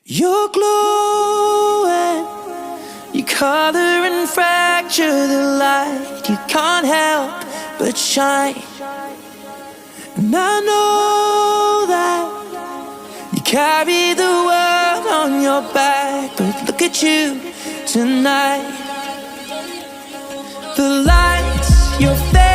You're glowing, you color and fracture the light. You can't help but shine. And I know that you carry the world on your back, but look at you tonight. The lights, your face,